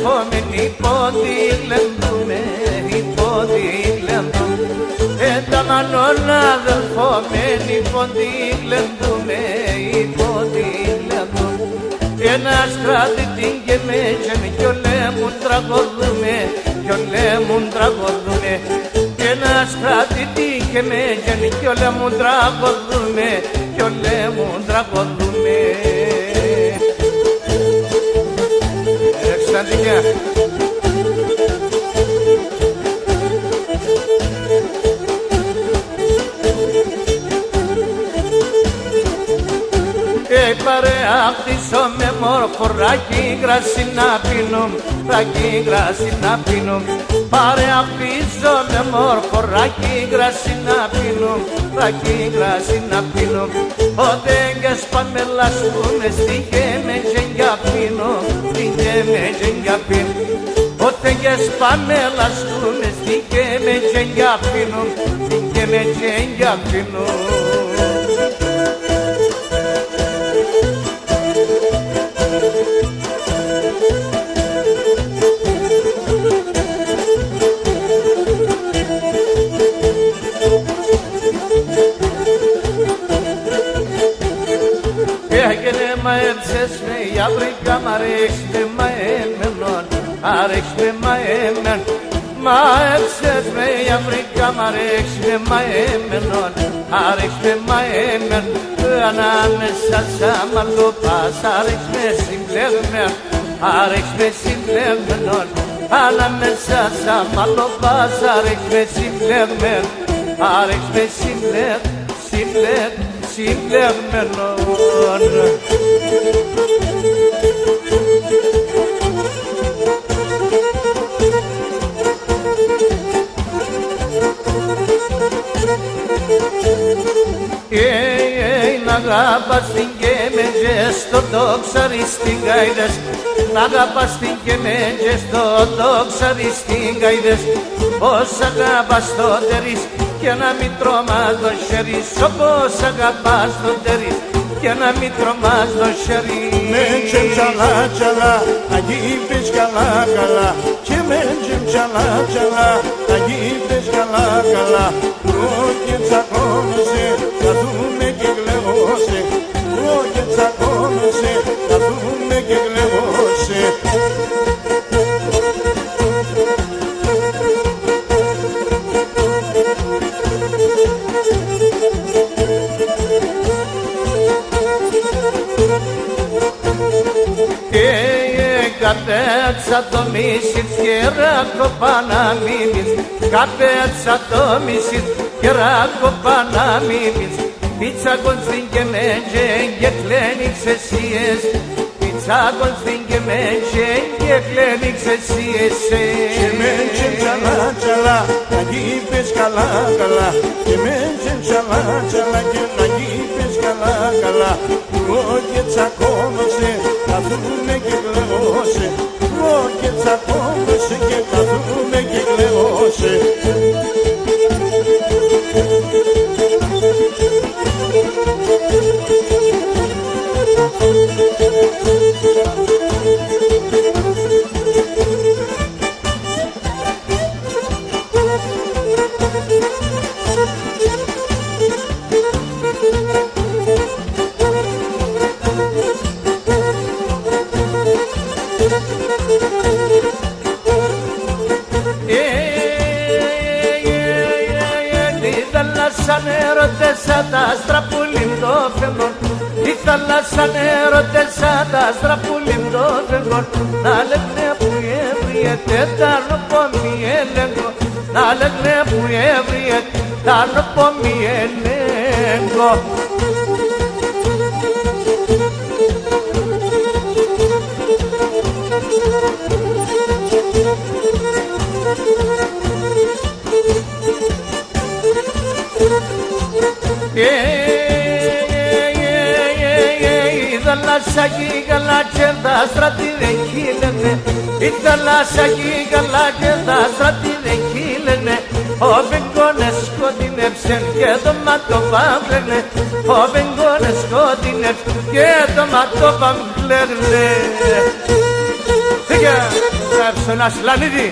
αδερφόμενοι υποδειλεντούμε, υποδειλεντούμε. Τα μανώνα αδερφόμενοι υποδειλεντούμε, υποδειλεντούμε. Ένας κρατητήν και μέγεν κι ολέμουν τραγωδούμε, κι ολέμουν τραγωδούμε. Ένας κρατητήν και μέγεν κι ολέμουν τραγωδούμε, κι ολέμουν τραγωδούμε. Εξαντικιά. Παρέα χτίσω με μορφωράκι κρασί να πίνω, ράκι κρασί να πίνω. Παρέα χτίσω με μορφωράκι κρασί να πίνω, ράκι κρασί να πίνω. Ότε και σπαμέλα πούμε στήκε με γένια πίνω, στήκε με γένια πίνω. Ότε και σπαμέλα πούμε στήκε με γένια πίνω, στήκε με γένια πίνω. Έψες με η Αφρικά μ' αρέξτε μα έμενον, αρέξτε μα έμεν. Μα έψες με η Αφρικά μ' αρέξτε μα έμενον, αρέξτε μα έμεν. Ανάμεσα σαν μαλλοπάς αρέξτε συμπλέγμεν, αρέξτε συμπλέγμενον. Ανάμεσα σαν μαλλοπάς αρέξτε συμπλέγμεν, αρέξτε συμπλέγμενον. Να αγαπάς την και με γεστό το ξέρεις την καίδες. Να αγαπάς την και με γεστό το ξέρεις την καίδες. Πώς αγαπάς το τερίς και να μην τρομάς το χέρι. Όπως αγαπάς το τερίς και να μην τρομάς το χέρι. Μέντζεμ τσαλά τσαλά, αγίπες καλά καλά. Και μέντζεμ τσαλά τσαλά, αγίπες καλά καλά. Ρόκε τσακώνεσαι, θα δούμε και γλεγώσαι. Ρόκε τσακώνεσαι, θα δούμε και γλεγώσαι. Καπέτσα το μίσιτ και ράκοπα να μίμεις. Καπέτσα το μίσιτ και ράκοπα να μίμεις. Πίτσα κονστίν και μέτζεν και κλαίνεις εσίες. Πίτσα κονστίν και μέτζεν και κλαίνεις εσίες. Και μέτζεν τσαλά τσαλά, να γείπες καλά καλά. Και μέτζεν τσαλά τσαλά και να γείπες καλά καλά. Ρόκε τσακώνεσαι, θα δούμε και γλεγώσαι. Ρόκε τσακώνεσαι και θα δούμε και γλεγώσαι. θάλασσα έρωτες σαν τα άστρα που λιντόφευγον. Η θάλασσα έρωτες σαν τα άστρα που λιντόφευγον. Να λέγνε που έβριεται τα νοπόμι έλεγχο. Να λέγνε που έβριεται τα νοπόμι έλεγχο. Η θάλασσα κι η καλά και τα άστρα τι δεν κύλαινε. Η θάλασσα κι η καλά και τα άστρα τι δεν κύλαινε. Ο μπεγκόνες σκοτεινεύσεν και το μάτο παύλαινε. Ο μπεγκόνες σκοτεινεύσεν και το μάτο παύλαινε. Εύσονα Σλανίδη.